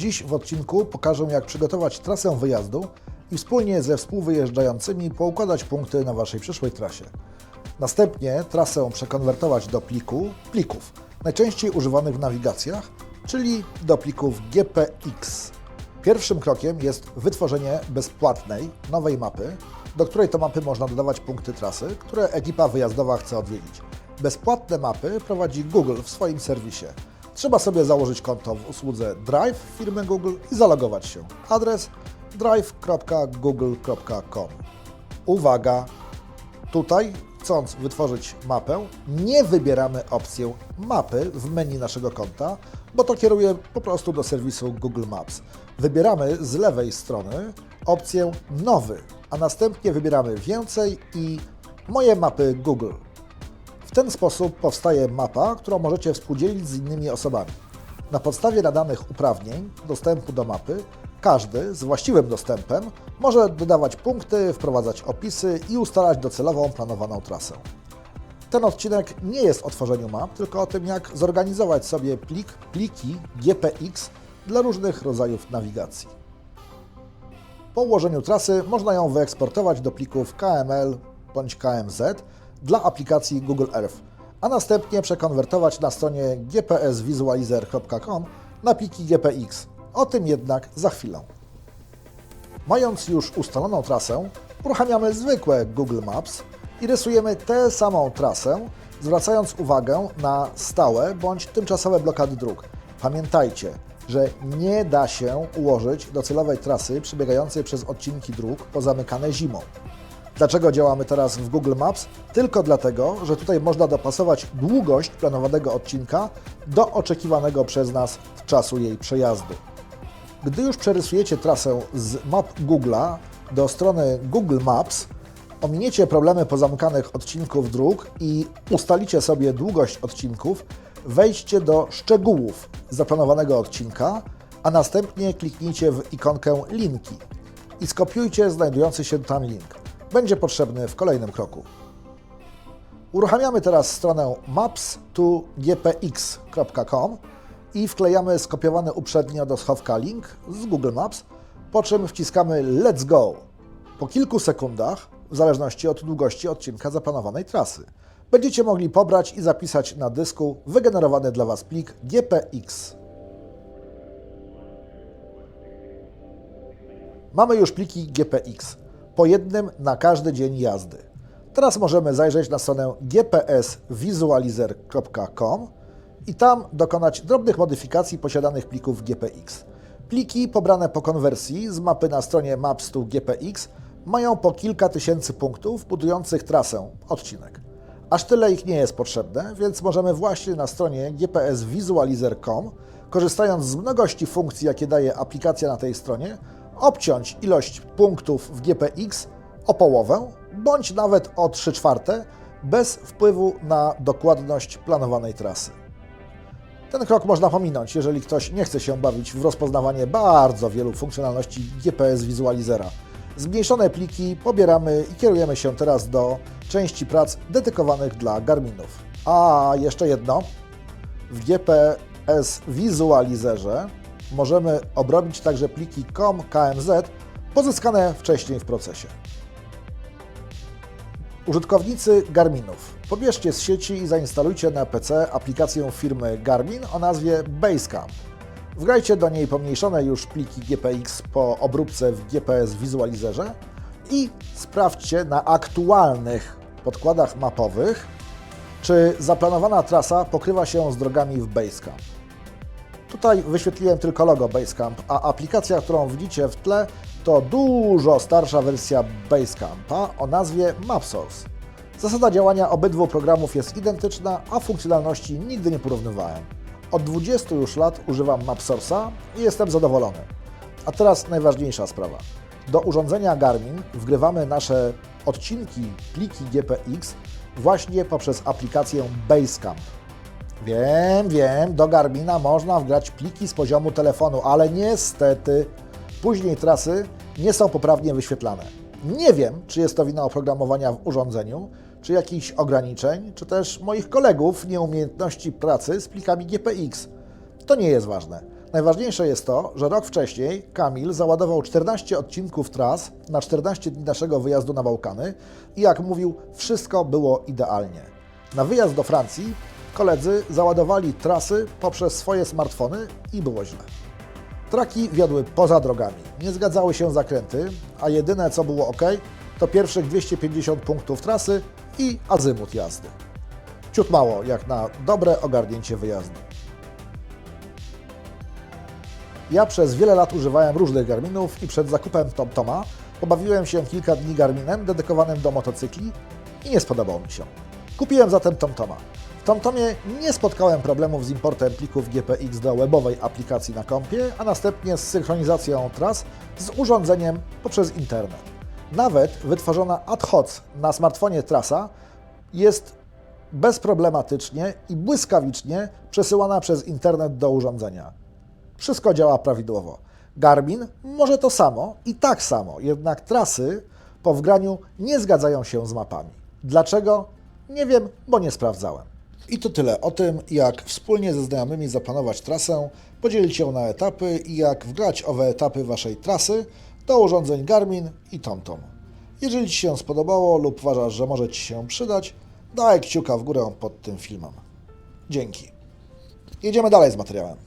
Dziś w odcinku pokażę, jak przygotować trasę wyjazdu i wspólnie ze współwyjeżdżającymi poukładać punkty na Waszej przyszłej trasie. Następnie trasę przekonwertować do plików, najczęściej używanych w nawigacjach, czyli do plików GPX. Pierwszym krokiem jest wytworzenie bezpłatnej, nowej mapy, do której to mapy można dodawać punkty trasy, które ekipa wyjazdowa chce odwiedzić. Bezpłatne mapy prowadzi Google w swoim serwisie. Trzeba sobie założyć konto w usłudze Drive firmy Google i zalogować się. Adres drive.google.com. Uwaga! Tutaj, chcąc wytworzyć mapę, nie wybieramy opcję mapy w menu naszego konta, bo to kieruje po prostu do serwisu Google Maps. Wybieramy z lewej strony opcję Nowy, a następnie wybieramy Więcej i Moje mapy Google. W ten sposób powstaje mapa, którą możecie współdzielić z innymi osobami. Na podstawie nadanych uprawnień dostępu do mapy, każdy z właściwym dostępem może dodawać punkty, wprowadzać opisy i ustalać docelową planowaną trasę. Ten odcinek nie jest o tworzeniu map, tylko o tym, jak zorganizować sobie pliki GPX dla różnych rodzajów nawigacji. Po ułożeniu trasy można ją wyeksportować do plików KML bądź KMZ dla aplikacji Google Earth, a następnie przekonwertować na stronie gpsvisualizer.com na pliki GPX. O tym jednak za chwilę. Mając już ustaloną trasę, uruchamiamy zwykłe Google Maps i rysujemy tę samą trasę, zwracając uwagę na stałe bądź tymczasowe blokady dróg. Pamiętajcie, że nie da się ułożyć docelowej trasy przebiegającej przez odcinki dróg pozamykane zimą. Dlaczego działamy teraz w Google Maps? Tylko dlatego, że tutaj można dopasować długość planowanego odcinka do oczekiwanego przez nas czasu jej przejazdu. Gdy już przerysujecie trasę z map Google'a do strony Google Maps, ominiecie problemy pozamykanych odcinków dróg i ustalicie sobie długość odcinków, wejdźcie do szczegółów zaplanowanego odcinka, a następnie kliknijcie w ikonkę Linki i skopiujcie znajdujący się tam link. Będzie potrzebny w kolejnym kroku. Uruchamiamy teraz stronę maps2gpx.com i wklejamy skopiowany uprzednio do schowka link z Google Maps, po czym wciskamy Let's Go. Po kilku sekundach, w zależności od długości odcinka zaplanowanej trasy, będziecie mogli pobrać i zapisać na dysku wygenerowany dla Was plik GPX. Mamy już pliki GPX, po jednym na każdy dzień jazdy. Teraz możemy zajrzeć na stronę gpsvisualizer.com i tam dokonać drobnych modyfikacji posiadanych plików GPX. Pliki pobrane po konwersji z mapy na stronie Maps2GPX mają po kilka tysięcy punktów budujących trasę, odcinek. Aż tyle ich nie jest potrzebne, więc możemy właśnie na stronie gpsvisualizer.com, korzystając z mnogości funkcji, jakie daje aplikacja na tej stronie, obciąć ilość punktów w GPX o połowę, bądź nawet o 3/4, bez wpływu na dokładność planowanej trasy. Ten krok można pominąć, jeżeli ktoś nie chce się bawić w rozpoznawanie bardzo wielu funkcjonalności GPS Visualizera. Zmniejszone pliki pobieramy i kierujemy się teraz do części prac dedykowanych dla Garminów. A jeszcze jedno, w GPS Visualizerze możemy obrobić także pliki COM/KMZ pozyskane wcześniej w procesie. Użytkownicy Garminów, pobierzcie z sieci i zainstalujcie na PC aplikację firmy Garmin o nazwie Basecamp. Wgrajcie do niej pomniejszone już pliki GPX po obróbce w GPS Visualizerze i sprawdźcie na aktualnych podkładach mapowych, czy zaplanowana trasa pokrywa się z drogami w Basecamp. Tutaj wyświetliłem tylko logo Basecamp, a aplikacja, którą widzicie w tle, to dużo starsza wersja Basecampa o nazwie MapSource. Zasada działania obydwu programów jest identyczna, a funkcjonalności nigdy nie porównywałem. Od 20 już lat używam MapSource'a i jestem zadowolony. A teraz najważniejsza sprawa. Do urządzenia Garmin wgrywamy nasze odcinki, pliki GPX właśnie poprzez aplikację Basecamp. Wiem, do Garmina można wgrać pliki z poziomu telefonu, ale niestety później trasy nie są poprawnie wyświetlane. Nie wiem, czy jest to wina oprogramowania w urządzeniu, czy jakichś ograniczeń, czy też moich kolegów nieumiejętności pracy z plikami GPX. To nie jest ważne. Najważniejsze jest to, że rok wcześniej Kamil załadował 14 odcinków tras na 14 dni naszego wyjazdu na Bałkany i jak mówił, wszystko było idealnie. Na wyjazd do Francji koledzy załadowali trasy poprzez swoje smartfony i było źle. Traki wiodły poza drogami, nie zgadzały się zakręty, a jedyne co było ok, to pierwszych 250 punktów trasy i azymut jazdy. Ciut mało jak na dobre ogarnięcie wyjazdu. Ja przez wiele lat używałem różnych Garminów i przed zakupem TomToma pobawiłem się kilka dni Garminem dedykowanym do motocykli i nie spodobał mi się. Kupiłem zatem TomToma. W TomTomie nie spotkałem problemów z importem plików GPX do webowej aplikacji na kompie, a następnie z synchronizacją tras z urządzeniem poprzez internet. Nawet wytworzona ad hoc na smartfonie trasa jest bezproblematycznie i błyskawicznie przesyłana przez internet do urządzenia. Wszystko działa prawidłowo. Garmin może to samo i tak samo, jednak trasy po wgraniu nie zgadzają się z mapami. Dlaczego? Nie wiem, bo nie sprawdzałem. I to tyle o tym, jak wspólnie ze znajomymi zaplanować trasę, podzielić ją na etapy i jak wgrać owe etapy Waszej trasy do urządzeń Garmin i TomTom. Jeżeli Ci się spodobało lub uważasz, że może Ci się przydać, daj kciuka w górę pod tym filmem. Dzięki. Jedziemy dalej z materiałem.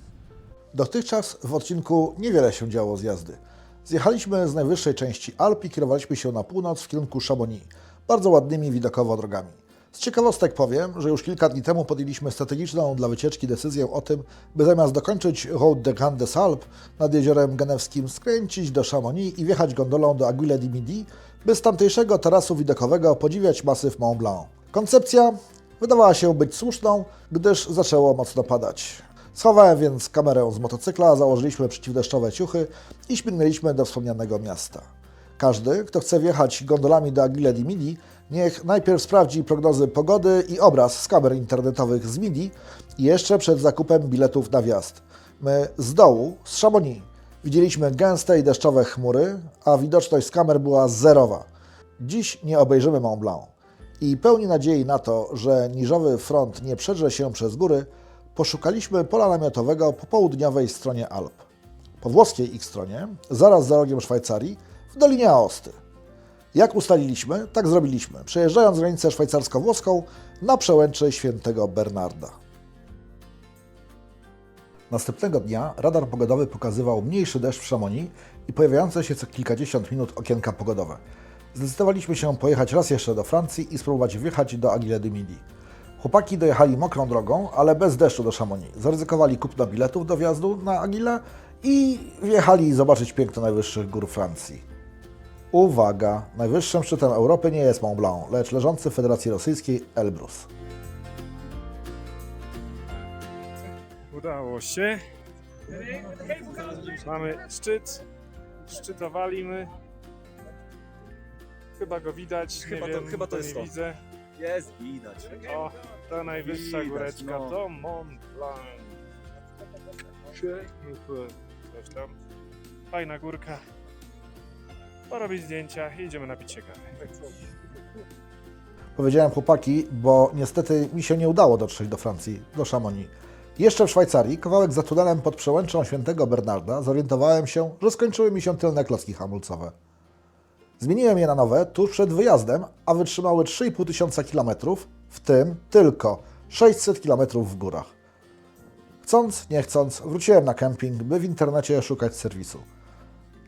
Dotychczas w odcinku niewiele się działo z jazdy. Zjechaliśmy z najwyższej części Alp i kierowaliśmy się na północ w kierunku Chamonix, bardzo ładnymi widokowo drogami. Z ciekawostek powiem, że już kilka dni temu podjęliśmy strategiczną dla wycieczki decyzję o tym, by zamiast dokończyć Route des Grandes Alpes nad jeziorem Genewskim skręcić do Chamonix i wjechać gondolą do Aiguille du Midi, by z tamtejszego tarasu widokowego podziwiać masyw Mont Blanc. Koncepcja wydawała się być słuszną, gdyż zaczęło mocno padać. Schowałem więc kamerę z motocykla, założyliśmy przeciwdeszczowe ciuchy i śmignęliśmy do wspomnianego miasta. Każdy, kto chce wjechać gondolami do Aiguille du Midi, niech najpierw sprawdzi prognozy pogody i obraz z kamer internetowych z Midi jeszcze przed zakupem biletów na wjazd. My z dołu, z Chamonix, widzieliśmy gęste i deszczowe chmury, a widoczność z kamer była zerowa. Dziś nie obejrzymy Mont Blanc i pełni nadziei na to, że niżowy front nie przedrze się przez góry, poszukaliśmy pola namiotowego po południowej stronie Alp. Po włoskiej ich stronie, zaraz za rogiem Szwajcarii, w Dolinie Aosty. Jak ustaliliśmy, tak zrobiliśmy, przejeżdżając granicę szwajcarsko-włoską na przełęczy Świętego Bernarda. Następnego dnia radar pogodowy pokazywał mniejszy deszcz w Chamonix i pojawiające się co kilkadziesiąt minut okienka pogodowe. Zdecydowaliśmy się pojechać raz jeszcze do Francji i spróbować wjechać do Aiguille du Midi. Chłopaki dojechali mokrą drogą, ale bez deszczu do Chamonix. Zaryzykowali kupno biletów do wjazdu na Aiguille i wjechali zobaczyć piękno najwyższych gór Francji. Uwaga! Najwyższym szczytem Europy nie jest Mont Blanc, lecz leżący w Federacji Rosyjskiej Elbrus. Udało się. Mamy szczyt. Szczytowaliśmy. Chyba go widać. Chyba to nie jest to. widzę. Jest, widać. O, ta najwyższa Widać, góreczka no. to Mont Blanc. Coś tam. Fajna górka. Porobić zdjęcia i idziemy napić się kawy. Powiedziałem chłopaki, bo niestety mi się nie udało dotrzeć do Francji, do Chamonix. Jeszcze w Szwajcarii, kawałek za tunelem pod przełęczą Świętego Bernarda, zorientowałem się, że skończyły mi się tylne klocki hamulcowe. Zmieniłem je na nowe tuż przed wyjazdem, a wytrzymały 3500 km, w tym tylko 600 km w górach. Chcąc, nie chcąc, wróciłem na kemping, by w internecie szukać serwisu.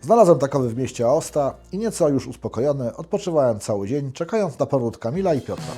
Znalazłem takowy w mieście Aosta i nieco już uspokojony odpoczywałem cały dzień, czekając na powrót Kamila i Piotra.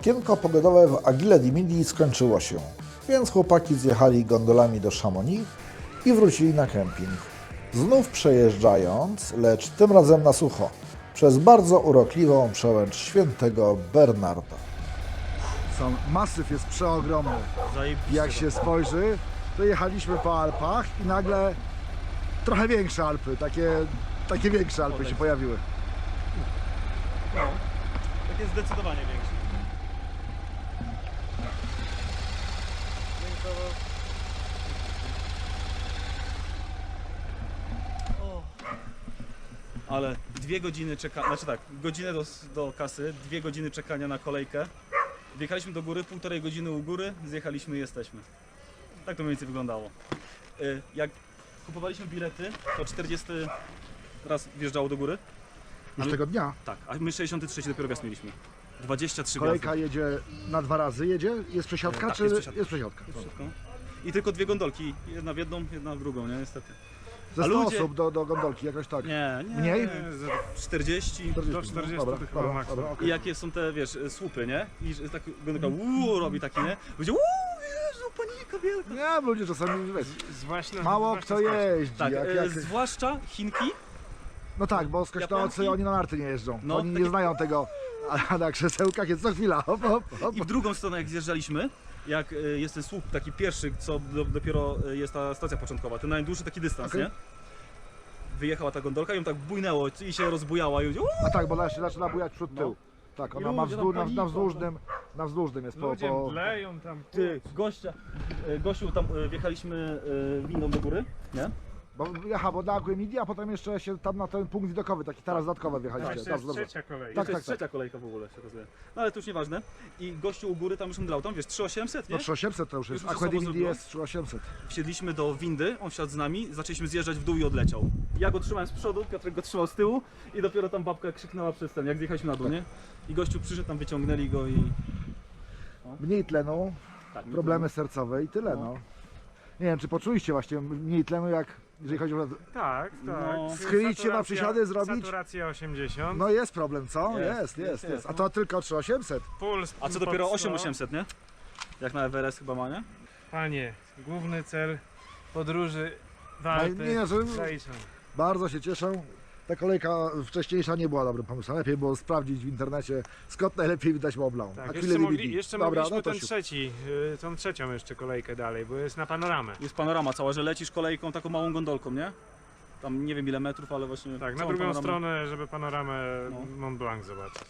Okienko pogodowe w Aiguille du Midi skończyło się, więc chłopaki zjechali gondolami do Chamonix i wrócili na kemping. Znów przejeżdżając, lecz tym razem na sucho, przez bardzo urokliwą przełęcz Świętego Bernarda. Masyw jest przeogromny. Jak się spojrzy, to jechaliśmy po Alpach i nagle trochę większe Alpy, takie większe Alpy się pojawiły. No, takie zdecydowanie większe. O. Ale 2 godziny czekania, znaczy tak, godzinę do kasy, 2 godziny czekania na kolejkę. Wjechaliśmy do góry, 1,5 godziny u góry, zjechaliśmy i jesteśmy. Tak to mniej więcej wyglądało. Jak kupowaliśmy bilety, to 40 raz wjeżdżało do góry. Już tego dnia. Tak, a my 63 dopiero gaz mieliśmy. 23 Kolejka gwiazdy. jedzie na 2 razy, jedzie? Jest przesiadka, Tak, czy jest przesiadka. jest przesiadka? Wszystko. I tylko 2 gondolki, jedna w jedną, jedna w drugą, nie? Niestety. Ze A 100 ludzie- osób do gondolki, jakoś tak. Nie. Mniej? 40. Do 40 Dobra, to chyba dobra, maksimum. dobra, I okej. jakie są te, wiesz, słupy, nie? I że tak gondolka robi taki, nie? Będzie Jezu, panika wielka. Nie, bo ludzie czasami, wiesz, Zwłaszcza, mało zwłaszcza kto skocznie. jeździ. Tak, jak... zwłaszcza Chinki. No tak, bo skośnocy Japonki? oni na narty nie jeżdżą. No, Oni nie takie- znają tego, a na krzesełkach jest co chwila. Hop, hop, hop. I w drugą stronę jak zjeżdżaliśmy, jak jest ten słup taki pierwszy, co dopiero jest ta stacja początkowa, ten najdłuższy taki dystans, Okej. nie? Wyjechała ta gondolka i ją tak bujnęło i się rozbujała i będzie A tak, bo ona się zaczyna bujać przód tył. Tak, ona I ma ludzie tam na wzdłużnym jest Ludzie po... mdleją tam. Ty, gościu tam wjechaliśmy windą do góry, nie? Bo na Aguemidia, a potem jeszcze się tam na ten punkt widokowy, taki taras dodatkowy To wjechaliście. jeszcze Dobrze, jest dobrze. trzecia kolej. Tak, To jest trzecia kolejka w ogóle się rozumie. No ale to już nieważne. I gościu u góry tam już mdlał, tam wiesz, 3800, nie? No 3800 to już jest, Już Aqua di sobą Midi zrobiło? jest 3800. Wsiedliśmy do windy, on wsiadł z nami, zaczęliśmy zjeżdżać w dół i odleciał. Ja go trzymałem z przodu, Piotrek go trzymał z tyłu i dopiero tam babka krzyknęła przez ten, jak zjechaliśmy na dół, nie? I gościu przyszedł, tam wyciągnęli go i... Mniej tlenu, Tak, problemy sercowe i tyle, no. Nie wiem, czy poczuliście właśnie mniej tlenu, jak jeżeli chodzi o... Tak, tak. No. Schylić się na Saturacja- przysiady zrobić? Saturacja 80. No jest problem, co? Jest, Jest. jest, A to tylko 3800. Puls A co pod dopiero 100. 8800, nie? Jak na Everest chyba ma, nie? Panie, główny cel podróży w No, Alpy nie, że- zaliczony. Bardzo się cieszę. Ta kolejka wcześniejsza nie była dobrym pomysłem. Lepiej było sprawdzić w internecie, skąd najlepiej widać Mont Tak, Aquile jeszcze, di mogli, Midi. jeszcze Dobra, mogliśmy no to ten siup. trzeci, tą trzecią jeszcze kolejkę dalej, bo jest na panoramę. Jest panorama cała, że lecisz kolejką taką małą gondolką, nie? Tam nie wiem ile metrów, ale właśnie... Tak, na całą drugą panoramę. stronę, żeby panoramę No. Mont Blanc zobaczyć.